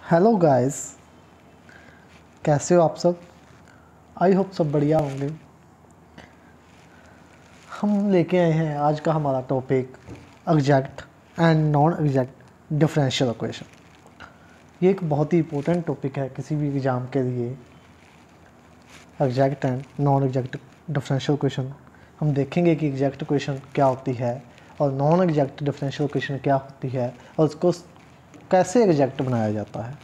Hello guys, कैसे हो आप सब। आई होप सब बढ़िया होंगे। हम लेके आए हैं आज का हमारा topic exact and non exact differential equation. ये एक बहुत ही इंपॉर्टेंट टॉपिक है किसी भी एग्ज़ाम के लिए। Exact and non exact differential equation हम देखेंगे कि एग्जैक्ट इक्वेशन क्या होती है और नॉन एग्जैक्ट डिफरेंशियल इक्वेशन क्या होती है और उसको कैसे एग्जैक्ट बनाया जाता है।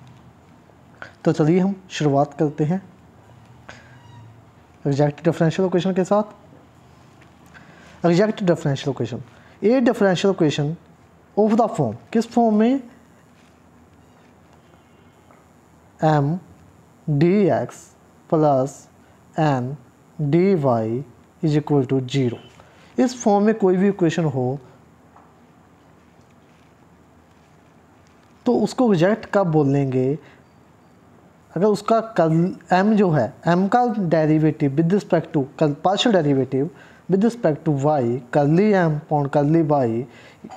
तो चलिए हम शुरुआत करते हैं एग्जैक्ट डिफरेंशियल इक्वेशन के साथ। Exact differential equation, a differential equation of the form, किस फॉर्म में, m d x plus n d y is equal to 0। इस फॉर्म में कोई भी इक्वेशन हो तो उसको एग्जैक्ट कब बोलेंगे, अगर उसका एम जो है, एम का derivative with respect to partial derivative with respect to y, curly m upon curly y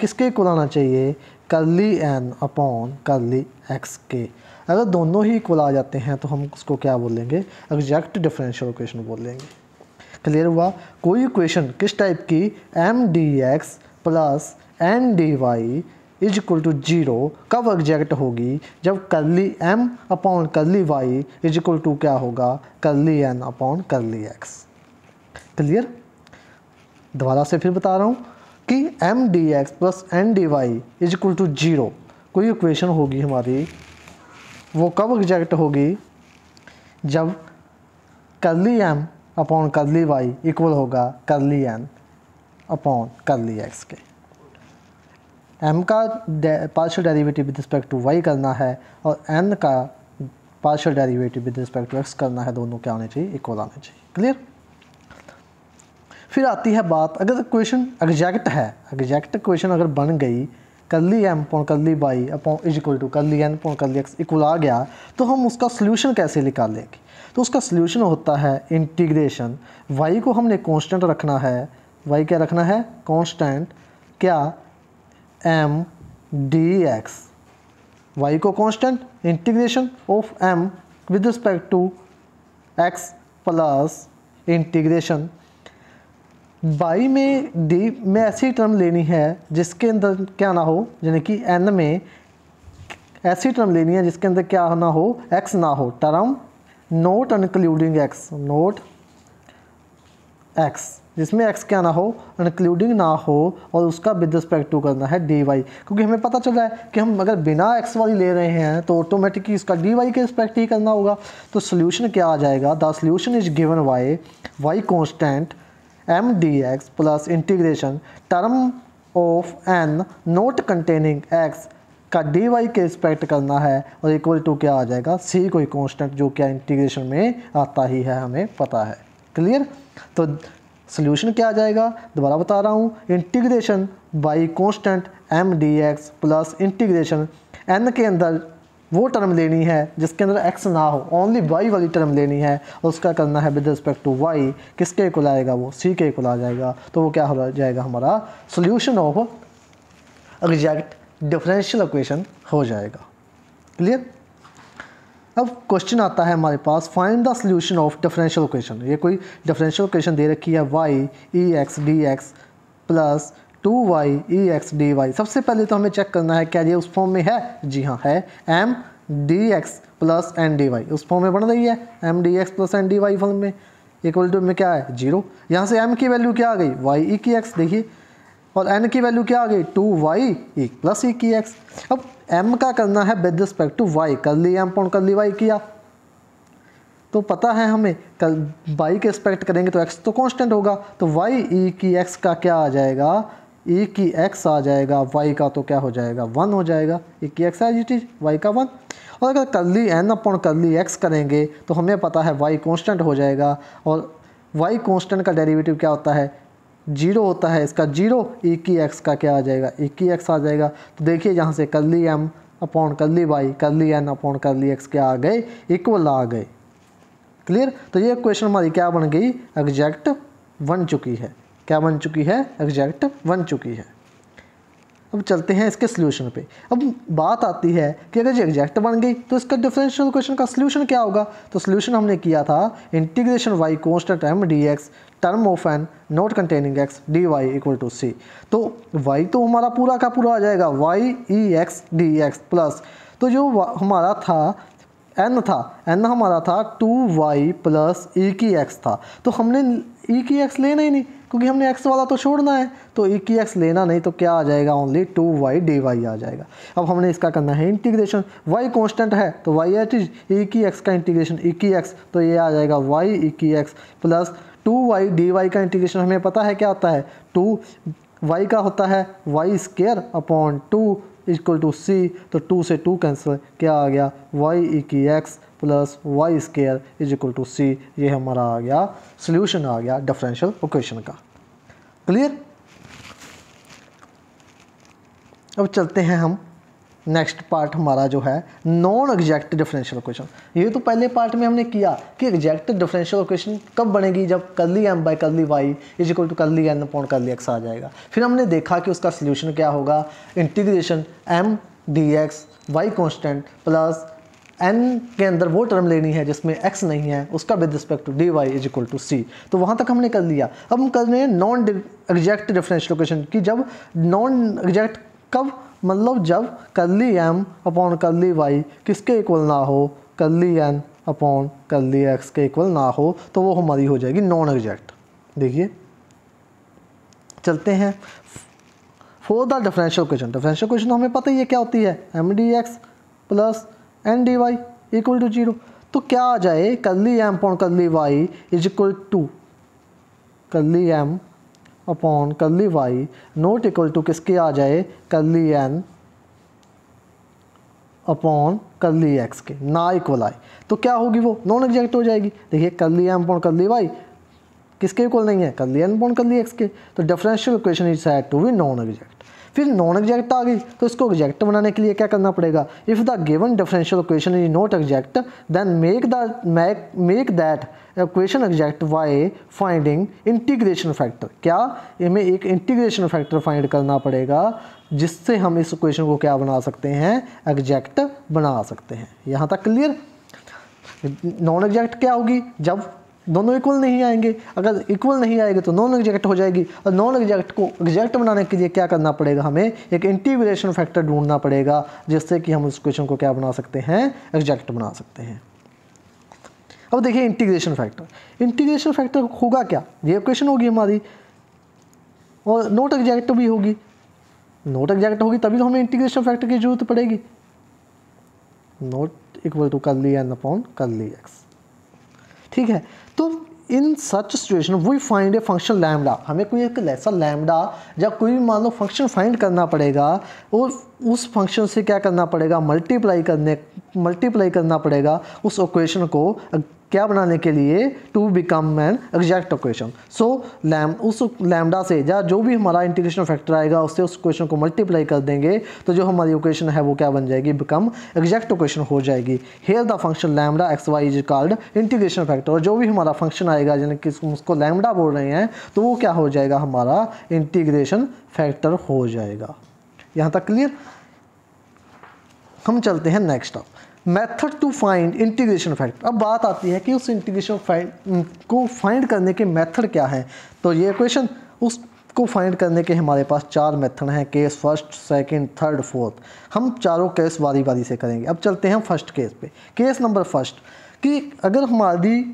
किसके इक्वल आना चाहिए, करली एन अपॉन करली एक्स के। अगर दोनों ही इक्वल आ जाते हैं तो हम उसको क्या बोलेंगे, एग्जैक्ट डिफरेंशियल इक्वेशन बोलेंगे। क्लियर हुआ। कोई इक्वेशन किस टाइप की, m d x plus n d y is equal to 0 कब एग्जैक्ट होगी, जब curly m upon curly y is equal to क्या होगा, curly n upon curly x. Clear. दोबारा से फिर बता रहा हूँ कि m d x plus n d y is equal to 0 कोई इक्वेशन होगी हमारी, वो कब एग्जैक्ट होगी, जब curly m upon curly y equal होगा curly n upon curly x के। एम का partial derivative with respect to y करना है और एन का partial derivative with respect to x करना है, दोनों क्या होने चाहिए, इक्वल आने चाहिए। क्लियर। फिर आती है बात, अगर इक्वेशन एग्जैक्ट है, एग्जैक्ट इक्वेशन अगर बन गई, curly m upon curly y upon is equal to curly n upon curly x equal आ गया, तो हम उसका सोल्यूशन कैसे निकालेंगे। तो उसका सोल्यूशन होता है इंटीग्रेशन। वाई को हमने कांस्टेंट रखना है, वाई क्या रखना है, कांस्टेंट, क्या, एम डी एक्स, वाई को constant, integration of m with respect to x plus integration y में डी में ऐसी टर्म लेनी है जिसके अंदर क्या ना हो, यानी कि एन में ऐसी टर्म लेनी है जिसके अंदर क्या ना हो, एक्स ना हो, term note including x, naught x, जिसमें एक्स क्या ना हो, इंक्लूडिंग ना हो, और उसका विद रिस्पेक्ट टू करना है डी वाई। क्योंकि हमें पता चल रहा है कि हम अगर बिना एक्स वाली ले रहे हैं तो ऑटोमेटिकली इसका डी वाई के रिस्पेक्ट ही करना होगा। तो सोल्यूशन क्या आ जाएगा, the solution is given y, y constant m d x plus integration term of n not containing x का डी वाई के रिस्पेक्ट करना है, और इक्वल टू क्या आ जाएगा, सी कोई कांस्टेंट जो क्या इंटीग्रेशन में आता ही है, हमें पता है। क्लियर। तो सोल्यूशन क्या आ जाएगा, दोबारा बता रहा हूँ, integration by constant m d x plus integration n के अंदर वो टर्म लेनी है जिसके अंदर एक्स ना हो, ओनली वाई वाली टर्म लेनी है, और उसका करना है विद रिस्पेक्ट टू वाई, किसके इक्वल आएगा, वो सी के इक्वल आ जाएगा। तो वो क्या हो जाएगा, हमारा solution of exact differential equation हो जाएगा। क्लियर। अब क्वेश्चन आता है हमारे पास, find the solution of differential equation. ये कोई डिफरेंशियल इक्वेशन दे रखी है, Y E X D x plus 2y E X D Y. सबसे पहले तो हमें चेक करना है क्या ये उस फॉर्म में है, जी हाँ है, m d x plus n d y उस फॉर्म में बन रही है, m d x plus n d y form में, इक्वल टू में क्या है 0। यहाँ से m की वैल्यू क्या आ गई, वाई ई की एक्स, देखिए, और n की वैल्यू क्या आ गई, 2y ई प्लस ई की एक्स। अब m का करना है विद रिस्पेक्ट टू y, कर ली एम पॉइंट कर ली y किया, तो पता है हमें कल y के रिस्पेक्ट करेंगे तो x तो कांस्टेंट होगा, तो y ई की x का क्या आ जाएगा, e की x आ जाएगा, y का तो क्या हो जाएगा 1 हो जाएगा, e की x as it is, y का 1। और अगर कर ली n अपॉन कर ली x करेंगे तो हमें पता है y कांस्टेंट हो जाएगा, और y कांस्टेंट का डेरिवेटिव क्या होता है, 0 होता है, इसका 0, e की x का क्या आ जाएगा, e की x आ जाएगा। तो देखिए यहाँ से कर ली m अपॉन कर ली y, कर ली n अपॉन कर ली x क्या आ गए, इक्वल आ गए। क्लियर। तो ये क्वेश्चन हमारी क्या बन गई, एग्जैक्ट बन चुकी है। क्या बन चुकी है, एग्जैक्ट बन चुकी है। अब चलते हैं इसके सोल्यूशन पे। अब बात आती है कि अगर ये एग्जैक्ट बन गई तो इसका डिफरेंशियल इक्वेशन का सोल्यूशन क्या होगा। तो सोल्यूशन हमने किया था integration y constant m dx term of n not containing x dy equal to c। तो y तो हमारा पूरा का पूरा आ जाएगा y e x dx plus, तो जो हमारा था n हमारा था 2y प्लस e की x था। तो हमने e की x लेना ही नहीं क्योंकि हमने x वाला तो छोड़ना है, तो e की x लेना नहीं, तो क्या आ जाएगा ओनली 2y dy आ जाएगा। अब हमने इसका करना है इंटीग्रेशन, y कांस्टेंट है तो y एट e की x का इंटीग्रेशन e की x, तो ये आ जाएगा y e की x प्लस 2y dy का इंटीग्रेशन हमें पता है क्या होता है, 2y का होता है y square upon 2 equal to c, तो 2 से 2 कैंसिल, क्या आ गया y e की x plus Y square is equal to C. ये हमारा आ गया सोल्यूशन, आ गया डिफरेंशियल इक्वेशन का। क्लियर। अब चलते हैं हम नेक्स्ट पार्ट हमारा जो है नॉन एग्जैक्ट डिफरेंशियल इक्वेशन। ये तो पहले पार्ट में हमने किया कि एग्जैक्ट डिफरेंशियल इक्वेशन कब बनेगी, जब curly m by curly y is equal to curly n upon curly x आ जाएगा। फिर हमने देखा कि उसका सोल्यूशन क्या होगा, integration m dx y constant plus n के अंदर वो टर्म लेनी है जिसमें x नहीं है, उसका with respect to dy is equal to c। तो वहाँ तक हमने कर लिया। अब हम कर रहे हैं नॉन एग्जैक्ट डिफरेंशियल इक्वेशन की, जब नॉन एग्जैक्ट कब, मतलब जब curly m upon curly y किसके इक्वल ना हो, curly n upon curly x के इक्वल ना हो, तो वो हमारी हो जाएगी नॉन एग्जैक्ट। देखिए चलते हैं for the differential equation. Differential equation हमें पता ही है क्या होती है, m dx plus n dy equal to 0। तो क्या आ जाए, curly m upon curly y is equal to curly m upon curly y not equal to किसके आ जाए, curly n upon curly x के, ना इक्वल आए तो क्या होगी, वो नॉन एग्जैक्ट हो जाएगी। देखिए curly m upon curly y किसके इक्वल नहीं है, curly n upon curly x के, तो differential equation is said to be non exact. फिर नॉन एग्जैक्ट आ गई तो इसको एग्जैक्ट बनाने के लिए क्या करना पड़ेगा, if the given differential equation is not exact then make that equation exact by finding integration factor. क्या हमें एक इंटीग्रेशन फैक्टर फाइंड करना पड़ेगा जिससे हम इस इक्वेशन को क्या बना सकते हैं, एग्जैक्ट बना सकते हैं। यहाँ तक क्लियर। नॉन एग्जैक्ट क्या होगी, जब दोनों इक्वल नहीं आएंगे, अगर इक्वल नहीं आएंगे तो नॉन एग्जैक्ट हो जाएगी। और नॉन एग्जैक्ट को एग्जैक्ट बनाने के लिए क्या करना पड़ेगा, हमें एक इंटीग्रेशन फैक्टर ढूंढना पड़ेगा जिससे कि हम उस क्वेश्चन को क्या बना सकते हैं, एग्जैक्ट बना सकते हैं। अब देखिए इंटीग्रेशन फैक्टर होगा क्या, ये इक्वेशन होगी हमारी और नॉट एग्जैक्ट भी होगी। नॉट एग्जैक्ट होगी तभी तो हमें इंटीग्रेशन फैक्टर की जरूरत पड़ेगी। Not equal to curly n upon curly x, ठीक है। तो in such situation we find a function lambda, हमें कोई एक ऐसा लैम्डा जब कोई भी मान लो फंक्शन फाइंड करना पड़ेगा और उस फंक्शन से क्या करना पड़ेगा, मल्टीप्लाई करना पड़ेगा उस इक्वेशन को क्या बनाने के लिए, to become an exact equation. So उस लैम्डा से या जो भी हमारा इंटीग्रेशन फैक्टर आएगा उससे उस इक्वेशन को मल्टीप्लाई कर देंगे तो जो हमारी इक्वेशन है वो क्या बन जाएगी, बिकम एग्जैक्ट इक्वेशन हो जाएगी। Here the function lambda x y is called integration factor, और जो भी हमारा फंक्शन आएगा यानी कि उसको लैम्डा बोल रहे हैं तो वो क्या हो जाएगा, हमारा इंटीग्रेशन फैक्टर हो जाएगा। यहाँ तक क्लियर। हम चलते हैं next method to find integration factor. अब बात आती है कि उस इंटीग्रेशन को फाइंड करने के मेथड क्या है। तो ये इक्वेशन उसको फाइंड करने के हमारे पास 4 मेथड हैं, case first, second, third, fourth. हम चारों केस बारी बारी से करेंगे। अब चलते हैं फर्स्ट केस पे। केस नंबर फर्स्ट कि अगर हमारी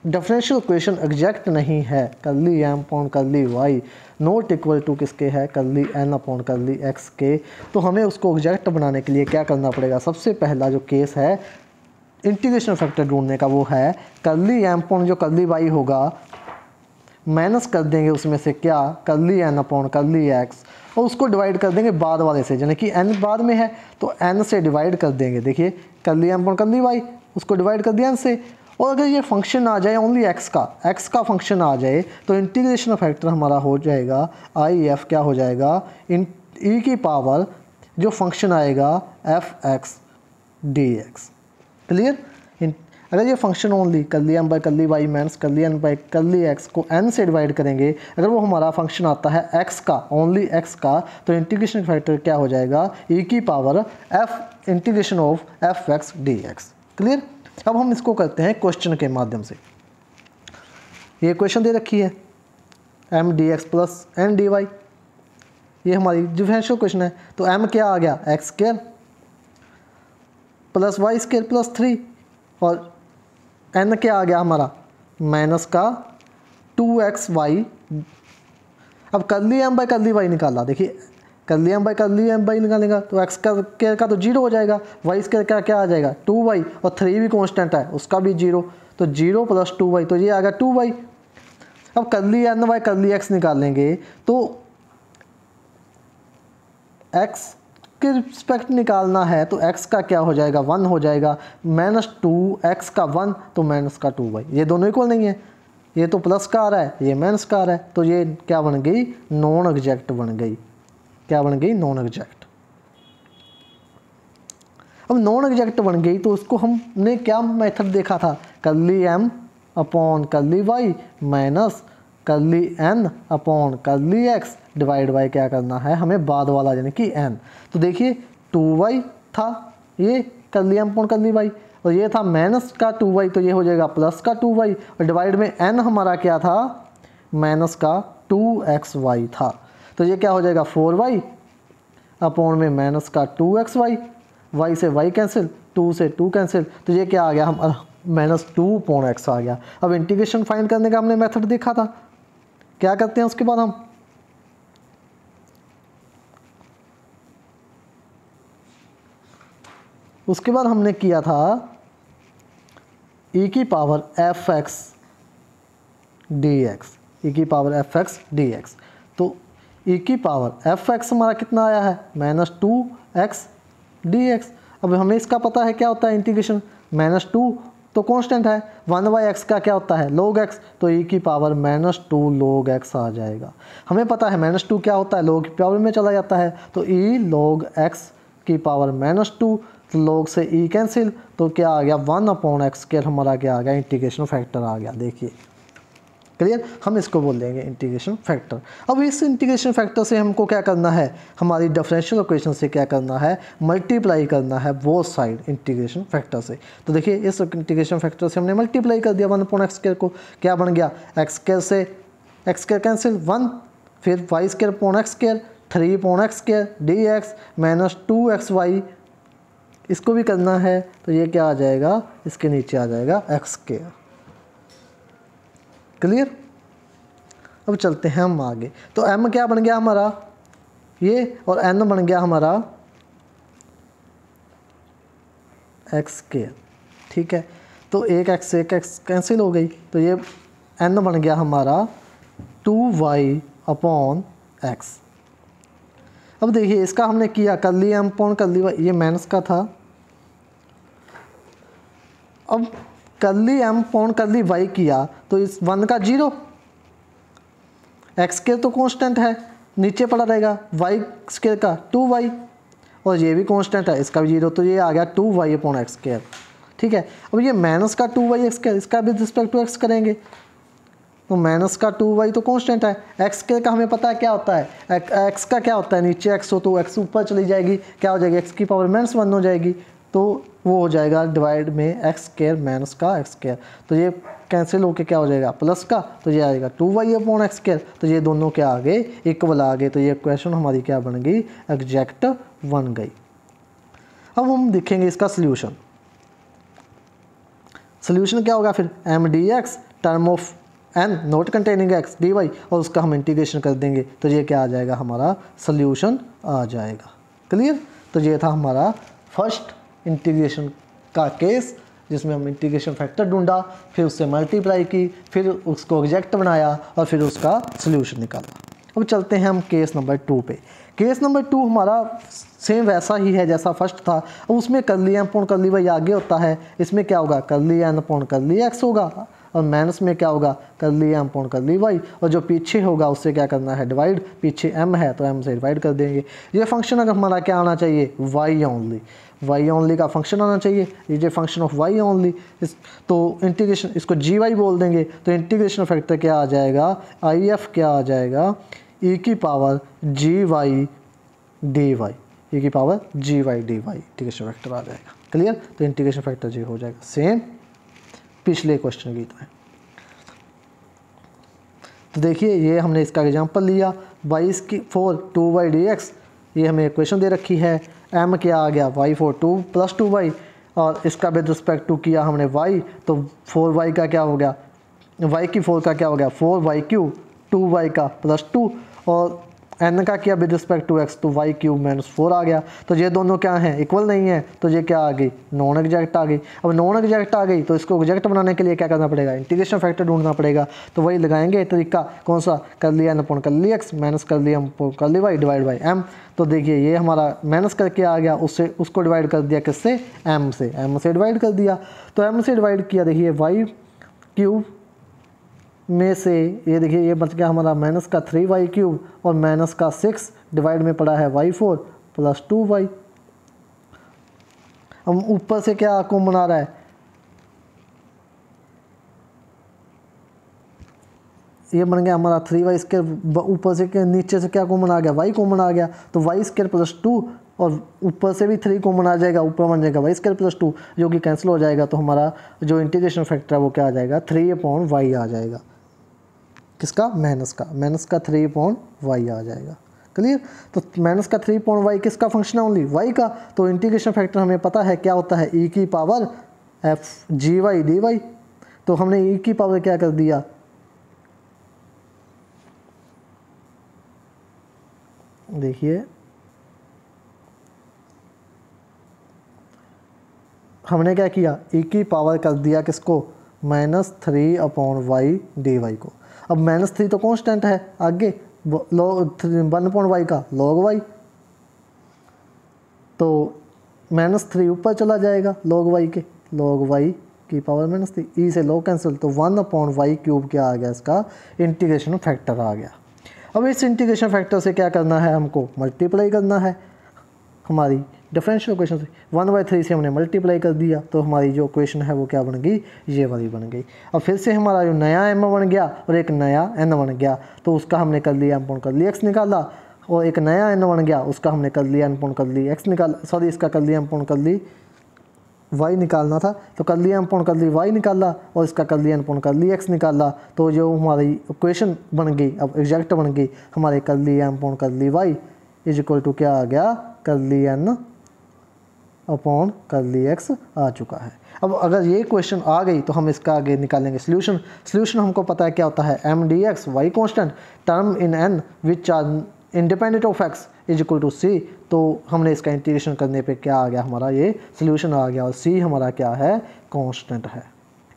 डिफरेंशियल इक्वेशन एग्जैक्ट नहीं है, curly m upon curly y not equal to किसके है, curly n upon curly x के, तो हमें उसको एग्जैक्ट बनाने के लिए क्या करना पड़ेगा। सबसे पहला जो केस है इंटीग्रेशन फैक्टर ढूंढने का वो है कर्ली m अपॉन जो कर्ली y होगा माइनस कर देंगे उसमें से क्या, curly n upon curly x, और उसको डिवाइड कर देंगे बाद वाले से, यानी कि n बाद में है तो n से डिवाइड कर देंगे। देखिए curly m upon curly y उसको डिवाइड कर दिया n से, और अगर ये फंक्शन आ जाए ओनली x का फंक्शन आ जाए तो इंटीग्रेशन फैक्टर हमारा हो जाएगा IF, क्या हो जाएगा, e की पावर जो फंक्शन आएगा fx dx। क्लियर। अगर ये function only curly m by curly y minus curly n by curly x को एन से डिवाइड करेंगे, अगर वो हमारा फंक्शन आता है एक्स का, ओनली एक्स का, तो इंटीग्रेशन फैक्टर क्या हो जाएगा, ई की power F integration of F X D x. Clear. अब हम इसको करते हैं क्वेश्चन के माध्यम से। ये क्वेश्चन दे रखी है m d x plus n d y, ये हमारी डिफरेंशियल क्वेश्चन है। तो एम क्या आ गया, x square plus Y square plus 3, और एन क्या आ गया हमारा, माइनस का 2xy। अब curly m by curly y निकाला, देखिए कर्ली एम बाई निकालेगा तो एक्स का स्क्वायर का तो 0 हो जाएगा, वाई स्क्वायर का क्या आ जाएगा 2y, और 3 भी कांस्टेंट है उसका भी 0, तो 0 प्लस 2y, तो ये आ गया 2y। अब curly n by curly x निकालेंगे तो x के रिस्पेक्ट निकालना है, तो x का क्या हो जाएगा 1 हो जाएगा, माइनस 2x का 1 तो माइनस का 2y, ये दोनों इक्वल नहीं है, ये तो प्लस का आ रहा है ये माइनस का आ रहा है, तो ये क्या बन गई, नॉन एग्जैक्ट बन गई। क्या बन गई, नॉन एग्जैक्ट। अब नॉन एग्जैक्ट बन गई तो उसको हमने क्या मेथड देखा था, curly m upon curly y minus curly n upon curly x divide by क्या करना है हमें, बाद वाला यानी कि एन। तो देखिए 2y था ये curly m upon curly y, और ये था माइनस का 2y, तो ये हो जाएगा प्लस का 2y, और डिवाइड में n हमारा क्या था, माइनस का 2xy था, तो ये क्या हो जाएगा 4y अपॉन में माइनस का 2xy, y से y कैंसिल, 2 से 2 कैंसिल, तो ये क्या आ गया हमारा माइनस 2 अपॉन x आ गया। अब इंटीग्रेशन फाइंड करने का हमने मेथड देखा था, क्या करते हैं उसके बाद हम, उसके बाद हमने किया था e की power F X D X, E की power F X D X, तो e की पावर एफ एक्स हमारा कितना आया है, माइनस 2x डी एक्स। अब हमें इसका पता है क्या होता है इंटीग्रेशन, माइनस 2 तो कांस्टेंट है, 1/x का क्या होता है log x, तो e की पावर माइनस 2 log x आ जाएगा। हमें पता है माइनस 2 क्या होता है, log की पावर में चला जाता है, तो e log x की पावर माइनस 2, तो log से e कैंसिल, तो क्या आ गया 1 अपॉन एक्स स्क्वायर हमारा क्या आ गया, इंटीग्रेशन फैक्टर आ गया। देखिए क्लियर, हम इसको बोल देंगे इंटीग्रेशन फैक्टर। अब इस इंटीग्रेशन फैक्टर से हमको क्या करना है, हमारी डिफरेंशियल इक्वेशन से क्या करना है, मल्टीप्लाई करना है बोथ साइड इंटीग्रेशन फैक्टर से। तो देखिए इस इंटीग्रेशन फैक्टर से हमने मल्टीप्लाई कर दिया 1 अपॉन एक्स स्क्वायर को, क्या बन गया एक्स स्क्वायर से एक्स स्क्वायर कैंसिल 1, फिर y square upon x square 3 upon x square d x minus 2xy, इसको भी करना है, तो ये क्या आ जाएगा, इसके नीचे आ जाएगा एक्स स्क्वायर। क्लियर। अब चलते हैं हम आगे, तो m क्या बन गया हमारा ये, और n बन गया हमारा एक्स स्क्वायर। ठीक है, तो एक x कैंसिल हो गई, तो ये n बन गया हमारा 2y अपॉन एक्स। अब देखिए इसका हमने किया curly m upon curly y, ये माइनस का था, अब curly m upon curly y किया तो इस 1 का 0, एक्स स्क्वायर तो कांस्टेंट है नीचे पड़ा रहेगा, वाई स्क्वायर का 2y, और ये भी कांस्टेंट है इसका भी 0, तो ये आ गया 2y अपॉन एक्स स्क्वायर। ठीक है, अब ये माइनस का 2y एक्स स्क्वायर, इसका भी रिस्पेक्ट टू एक्स करेंगे, तो माइनस का 2y तो कांस्टेंट है, एक्स स्क्वायर का हमें पता है क्या होता है, एक्स का क्या होता है, नीचे एक्स हो तो एक्स ऊपर चली जाएगी, क्या हो जाएगी एक्स की पावर माइनस 1 हो जाएगी, तो वो हो जाएगा डिवाइड में एक्स स्क्वायर माइनस का एक्स स्क्वायर, तो ये कैंसिल होके क्या हो जाएगा प्लस का, तो ये आएगा 2y अपॉन एक्स स्क्वायर, तो ये दोनों क्या आ गए इक्वल आ गए, तो ये इक्वेशन हमारी क्या बन गई, एग्जैक्ट बन गई। अब हम देखेंगे इसका सोल्यूशन। सोल्यूशन क्या होगा फिर, m d x term of n not containing x dy, और उसका हम इंटीग्रेशन कर देंगे, तो ये क्या आ जाएगा हमारा सोल्यूशन आ जाएगा। क्लियर, तो ये था हमारा फर्स्ट इंटीग्रेशन का केस, जिसमें हम इंटीग्रेशन फैक्टर ढूंढा, फिर उससे मल्टीप्लाई की, फिर उसको एग्जैक्ट बनाया, और फिर उसका सोल्यूशन निकाला। अब चलते हैं हम केस नंबर 2 पे। केस नंबर 2 हमारा सेम वैसा ही है जैसा फर्स्ट था, अब उसमें curly m upon curly y आगे होता है, इसमें क्या होगा curly n upon curly x होगा, और माइनस में क्या होगा curly m upon curly y, और जो पीछे होगा उससे क्या करना है डिवाइड, पीछे m है तो m से डिवाइड कर देंगे। ये फंक्शन अगर हमारा क्या आना चाहिए y ओनली, वाई ओनली का फंक्शन आना चाहिए, ये जो फंक्शन ऑफ वाई ओनली, तो इंटीग्रेशन इसको जी वाई बोल देंगे, तो इंटीग्रेशन फैक्टर क्या आ जाएगा, आई एफ क्या आ जाएगा, ई की power G Y D Y, E की power G Y D Y integration factor आ जाएगा। क्लियर, तो इंटीग्रेशन फैक्टर जी हो जाएगा सेम पिछले क्वेश्चन की तरह। तो देखिए ये हमने इसका एग्जांपल लिया, वाई की 4 2y dx, ये हमें इक्वेशन दे रखी है, m क्या आ गया y4 2 + 2y, और इसका विद रिस्पेक्ट टू किया हमने y, तो 4y का क्या हो गया, y की 4 का क्या हो गया 4y3, 2y का +2, और n का किया विद रिस्पेक्ट टू x, तो y³ - 4 आ गया। तो ये दोनों क्या हैं, इक्वल नहीं है, तो ये क्या आ गई, नॉन एग्जैक्ट आ गई। अब नॉन एग्जैक्ट आ गई तो इसको एग्जैक्ट बनाने के लिए क्या करना पड़ेगा, इंटीग्रेशन फैक्टर ढूंढना पड़ेगा। तो वही लगाएंगे तरीका, कौन सा, कर लिया n/x माइनस कर लिया कर ली y डिवाइड बाई m। तो देखिए ये हमारा माइनस करके आ गया, उससे उसको डिवाइड कर दिया किससे, m से डिवाइड कर दिया। तो m से डिवाइड किया, देखिए y³ में से ये देखिए ये बच गया हमारा माइनस का 3y³ और माइनस का 6 डिवाइड में पड़ा है y4 + 2y। हम ऊपर से क्या कॉमन आ रहा है, ये बन गया हमारा 3y², ऊपर से क्या नीचे से क्या कॉमन आ गया, y कॉमन आ गया, तो y² + 2 और ऊपर से भी 3 कॉमन आ जाएगा, ऊपर बन जाएगा y² + 2 जो कि कैंसिल हो जाएगा। तो हमारा जो इंटीग्रेशन फैक्टर है वो क्या आ जाएगा, 3/y आ जाएगा, किसका, माइनस का 3/y आ जाएगा। क्लियर, तो माइनस का 3/y किसका फंक्शन है, ओनली y का। तो इंटीग्रेशन फैक्टर हमें पता है क्या होता है, e की पावर f जी वाई डी वाई। तो हमने e की पावर क्या कर दिया, देखिए हमने क्या किया, e की पावर कर दिया किसको, -3/y डी वाई को। अब -3 तो कांस्टेंट है, आगे log 1/y का log y, तो -3 ऊपर चला जाएगा log y के, log y की पावर -3, e से log कैंसिल, तो 1/y³ क्या आ गया, इसका इंटीग्रेशन फैक्टर आ गया। अब इस इंटीग्रेशन फैक्टर से क्या करना है, हमको मल्टीप्लाई करना है हमारी डिफरेंशियल इक्वेशन से। 1/3 से हमने मल्टीप्लाई कर दिया, तो हमारी जो इक्वेशन है वो क्या बन गई, ये वाली बन गई। अब फिर से हमारा जो नया m बन गया और एक नया n बन गया, तो उसका हमने कर लिया m/x निकाला, और एक नया n बन गया, उसका हमने कर लिया m/x निकाला, सॉरी इसका कर लिया y निकालना था, तो कर लिया y निकाला, और इसका कर लिया x निकाला। तो जो हमारी इक्वेशन बन गई, अब एग्जैक्ट बन गई, हमारे कर लिया y इज इक्वल टू क्या आ गया, कर लिया n/x आ चुका है। अब अगर ये क्वेश्चन आ गई तो हम इसका आगे निकालेंगे सॉल्यूशन हमको पता है क्या होता है, m dx y constant term in n which are independent of x is equal to c। तो हमने इसका इंटीग्रेशन करने पे क्या आ गया, हमारा ये सोल्यूशन आ गया, और c हमारा क्या है, कांस्टेंट है।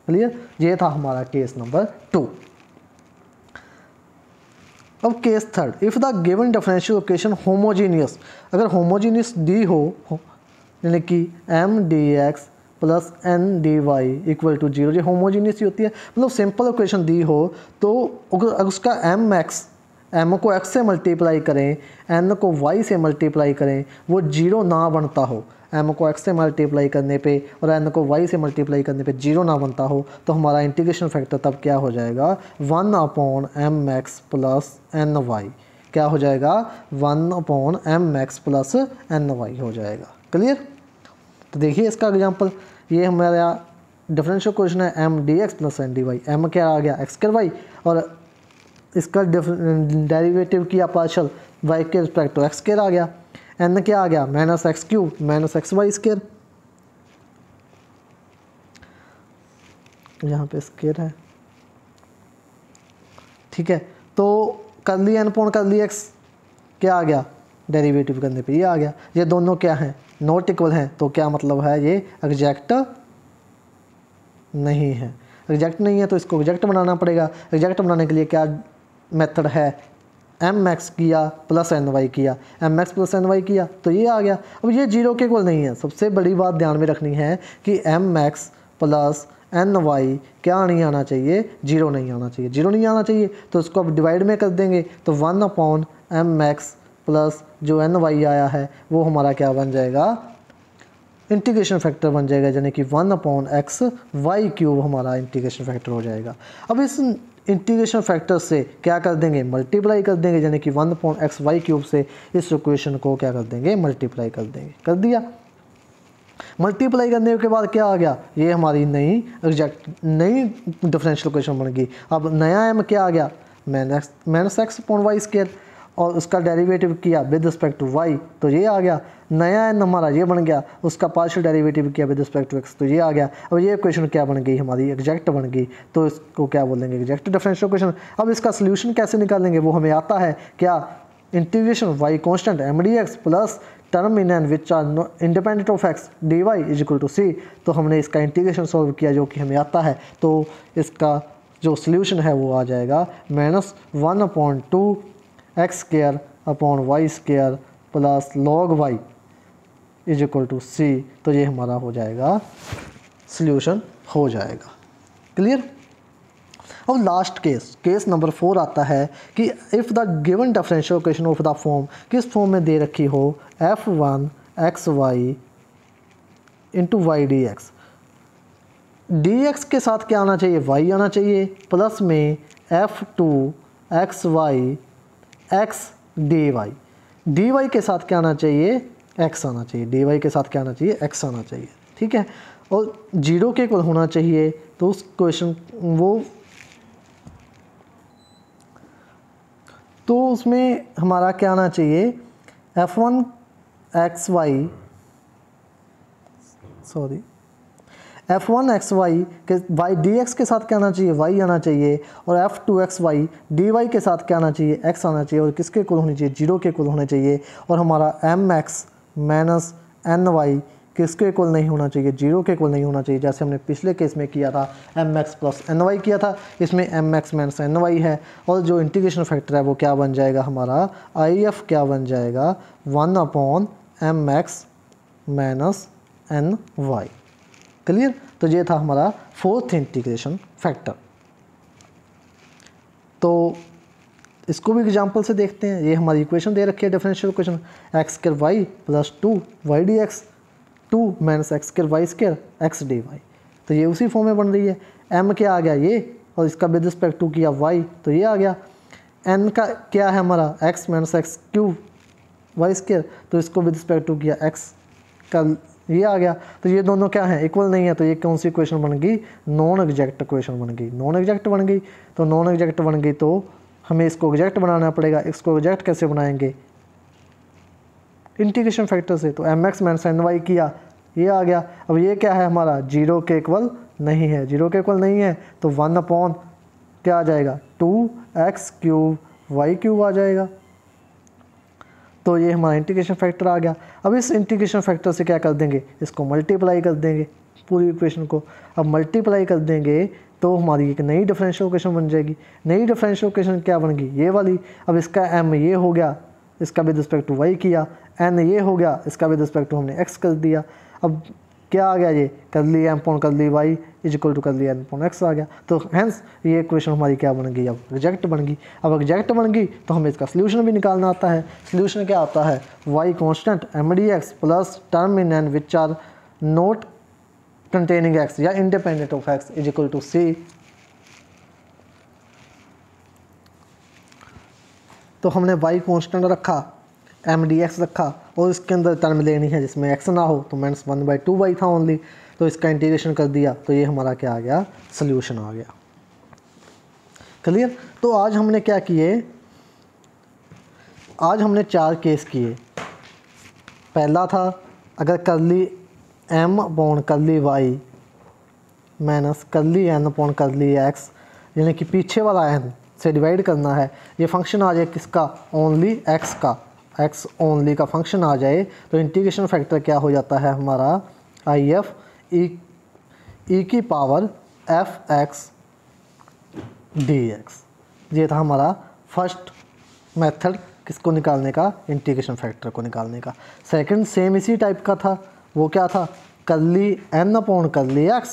क्लियर, ये था हमारा केस नंबर 2। अब case 3, if the given differential equation homogeneous, अगर होमोजीनियस दी हो, यानी कि m dx + n dy equal to 0, जो होमोजीनियस ही होती है, मतलब सिंपल इक्वेशन दी हो, तो अगर उसका m को x से मल्टीप्लाई करें, n को y से मल्टीप्लाई करें, वो 0 ना बनता हो, m को x से मल्टीप्लाई करने पे और n को y से मल्टीप्लाई करने पे 0 ना बनता हो, तो हमारा इंटीग्रेशन फैक्टर तब क्या हो जाएगा, 1/mx + ny, क्या हो जाएगा, 1/mx + ny हो जाएगा। क्लियर, तो देखिए इसका एग्जांपल, ये हमारा डिफरेंशियल क्वेश्चन है m dx + n dy, m क्या आ गया, x²y, और इसका डेरिवेटिव किया पार्शल y के रिस्पेक्ट टू x² आ गया, n क्या आ गया, -x³ - xy², यहाँ पे स्क्वायर है, ठीक है। तो कर ली n/x क्या आ गया, डेरिवेटिव करने पे ये आ गया। ये दोनों क्या हैं, नॉट इक्वल हैं, तो क्या मतलब है, ये एग्जैक्ट नहीं है। एग्जैक्ट नहीं है तो इसको एग्जैक्ट बनाना पड़ेगा। एग्जैक्ट बनाने के लिए क्या मेथड है, mx किया + ny किया, mx + ny किया, तो ये आ गया। अब ये 0 के इक्वल नहीं है, सबसे बड़ी बात ध्यान में रखनी है कि mx + ny क्या नहीं आना चाहिए, 0 नहीं आना चाहिए। 0 नहीं आना चाहिए तो इसको अब डिवाइड में कर देंगे, तो 1/mx + जो ny आया है वो हमारा क्या बन जाएगा, इंटीग्रेशन फैक्टर बन जाएगा, यानी कि 1/x/y³ हमारा इंटीग्रेशन फैक्टर हो जाएगा। अब इस इंटीग्रेशन फैक्टर से क्या कर देंगे, मल्टीप्लाई कर देंगे, यानी कि 1/xy³ से इस इक्वेशन को क्या कर देंगे, मल्टीप्लाई कर देंगे। कर दिया। मल्टीप्लाई करने के बाद क्या आ गया, ये हमारी नई डिफरेंशियल इक्वेशन बन गई। अब नया m क्या आ गया, -x/y², और उसका डेरिवेटिव किया विद रिस्पेक्ट टू y, तो ये आ गया। नया n हमारा ये बन गया, उसका पार्शियल डेरिवेटिव किया विद रिस्पेक्ट टू x, तो ये आ गया। अब ये इक्वेशन क्या बन गई, हमारी एग्जैक्ट बन गई, तो इसको क्या बोलेंगे, एग्जैक्ट डिफरेंशियल इक्वेशन। अब इसका सोल्यूशन कैसे निकालेंगे, वो हमें आता है क्या, integration y constant mdx plus term in n which are independent of x dy is equal to c। तो हमने इसका इंटीग्रेशन सॉल्व किया जो कि हमें आता है, तो इसका जो सोल्यूशन है वो आ जाएगा -1/2x² plus log y is equal to c। तो ये हमारा हो जाएगा, सोल्यूशन हो जाएगा। क्लियर। अब लास्ट केस नंबर 4 आता है कि if the given differential equation of the form, किस फॉर्म में दे रखी हो, f1xy इंटू वाई dx के साथ क्या आना चाहिए, y आना चाहिए, प्लस में f2xy x dy के साथ क्या आना चाहिए, x आना चाहिए, dy के साथ क्या आना चाहिए, x आना चाहिए। ठीक है, और 0 के इक्वल होना चाहिए, तो उस क्वेश्चन तो उसमें हमारा क्या आना चाहिए, f1xy के y dx के साथ क्या आना चाहिए, y आना चाहिए, और f2xy dy के साथ क्या आना चाहिए, x आना चाहिए, और किसके इक्वल होनी चाहिए, 0 के इक्वल होने चाहिए। और हमारा mx माइनस ny किसके इक्वल नहीं होना चाहिए, 0 के इक्वल नहीं होना चाहिए, जैसे हमने पिछले केस में किया था mx प्लस ny किया था, इसमें mx माइनस ny है। और जो इंटीग्रेशन फैक्टर है वो क्या बन जाएगा, हमारा if क्या बन जाएगा, 1/mx माइनस ny। क्लियर। तो ये था हमारा फोर्थ इंटीग्रेशन फैक्टर। तो इसको भी एग्जांपल से देखते हैं। ये हमारी इक्वेशन दे रखी है, differential equation, x² plus 2y dx 2 minus x² y² x dy। तो ये उसी फॉर्म में बन रही है। m क्या आ गया ये, और इसका विद रिस्पेक्ट टू किया y, तो ये आ गया। n का क्या है हमारा, x माइनस x³ y², तो इसको विद रिस्पेक्ट टू किया x का, ये आ गया। तो ये दोनों क्या हैं, इक्वल नहीं है, तो ये कौन सी इक्वेशन बन गई, नॉन एग्जैक्ट इक्वेशन बन गई। नॉन एग्जैक्ट बन गई, तो नॉन एग्जैक्ट बन गई तो हमें इसको एग्जैक्ट बनाना पड़ेगा। इसको एग्जैक्ट कैसे बनाएंगे, इंटीग्रेशन फैक्टर से। तो mx माइनस ny किया, ये आ गया। अब ये क्या है हमारा, 0 के इक्वल नहीं है, 0 के इक्वल नहीं है, तो 1/ क्या आ जाएगा, 2x³ y³ आ जाएगा। तो ये हमारा इंटीग्रेशन फैक्टर आ गया। अब इस इंटीग्रेशन फैक्टर से क्या कर देंगे, इसको मल्टीप्लाई कर देंगे पूरी इक्वेशन को। अब मल्टीप्लाई कर देंगे तो हमारी एक नई डिफरेंशियल इक्वेशन बन जाएगी। नई डिफरेंशियल इक्वेशन क्या बन गई, ये वाली। अब इसका m ये हो गया, इसका विद रिस्पेक्ट टू y किया, n ये हो गया, इसका विद रिस्पेक्ट टू हमने x कर दिया। अब क्या आ गया, ये कर ली m पॉन कर ली y इज इक्वल टू कर ली n पॉन x आ गया। तो हैंस ये इक्वेशन हमारी क्या बन गई, अब एग्जैक्ट बन गई। अब एग्जैक्ट बन गई तो हमें इसका सोल्यूशन भी निकालना आता है। सोल्यूशन क्या आता है, y constant mdx plus term in n which are not containing x या independent of x is equal to c। तो हमने y कांस्टेंट रखा, mdx रखा, और इसके अंदर टर्म लेनी है जिसमें x ना हो, तो -1/2y था ओनली। तो इसका इंटीग्रेशन कर दिया, तो ये हमारा क्या आ गया, सोल्यूशन आ गया। क्लियर। तो आज हमने क्या किए, आज हमने 4 केस किए। पहला था अगर करली m अपॉन करली y माइनस करली n अपॉन करली x, यानी कि पीछे वाला n से डिवाइड करना है, ये फंक्शन आ जाए किसका, ओनली x का, x ओनली का फंक्शन आ जाए, तो इंटीग्रेशन फैक्टर क्या हो जाता है हमारा, if e की पावर fx dx। ये था हमारा फर्स्ट मेथड किसको निकालने का, इंटीग्रेशन फैक्टर को निकालने का। सेकंड सेम इसी टाइप का था, वो क्या था, करली n अपॉन करली x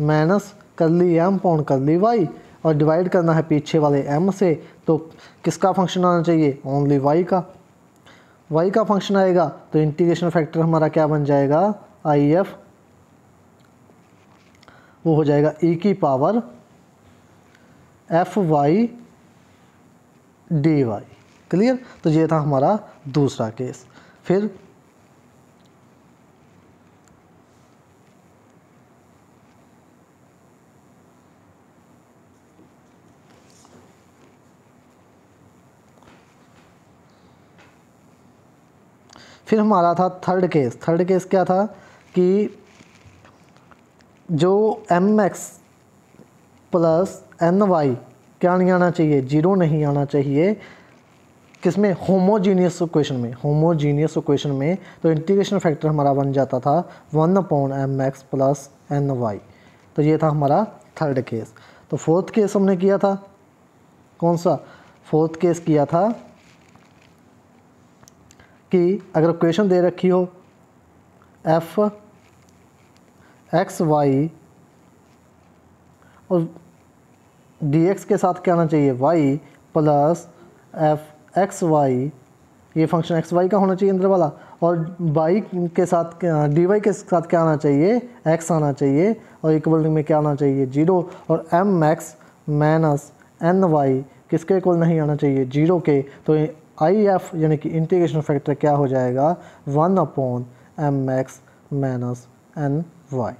माइनस करली m अपॉन करली y, और डिवाइड करना है पीछे वाले m से, तो किसका फंक्शन आना चाहिए, ओनली y का। y का फंक्शन आएगा तो इंटीग्रेशन फैक्टर हमारा क्या बन जाएगा, आई एफ वो हो जाएगा ई की power f y D y. Clear. तो ये था हमारा दूसरा केस। फिर हमारा था थर्ड केस। थर्ड केस क्या था कि जो m x plus n y क्या नहीं आना चाहिए, जीरो नहीं आना चाहिए। किसमें? होमोजीनियस इक्वेशन में। होमोजीनियस इक्वेशन में तो इंटीग्रेशन फैक्टर हमारा बन जाता था 1/m(x) प्लस एन वाई। तो ये था हमारा थर्ड केस। तो फोर्थ केस हमने किया था कौन सा? फोर्थ केस किया था कि अगर इक्वेशन दे रखी हो एफ एक्स वाई और डी एक्स के साथ क्या आना चाहिए? Y plus f x y, ये फंक्शन एक्स वाई का होना चाहिए अंदर वाला, और वाई के साथ डी वाई के साथ क्या आना चाहिए? एक्स आना चाहिए, और इक्वल में क्या आना चाहिए? जीरो। और m x minus n y किसके इक्वल नहीं आना चाहिए? जीरो के। तो आई एफ यानी कि इंटीग्रेशन फैक्टर क्या हो जाएगा? 1/mx minus n Y.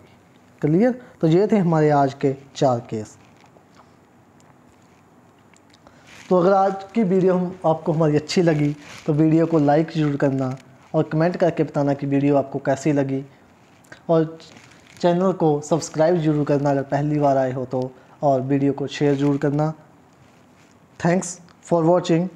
Clear. तो ये थे हमारे आज के 4 केस। तो अगर आज की वीडियो आपको हमारी अच्छी लगी तो वीडियो को लाइक ज़रूर करना और कमेंट करके बताना कि वीडियो आपको कैसी लगी, और चैनल को सब्सक्राइब ज़रूर करना अगर पहली बार आए हो तो, और वीडियो को शेयर ज़रूर करना। Thanks for watching.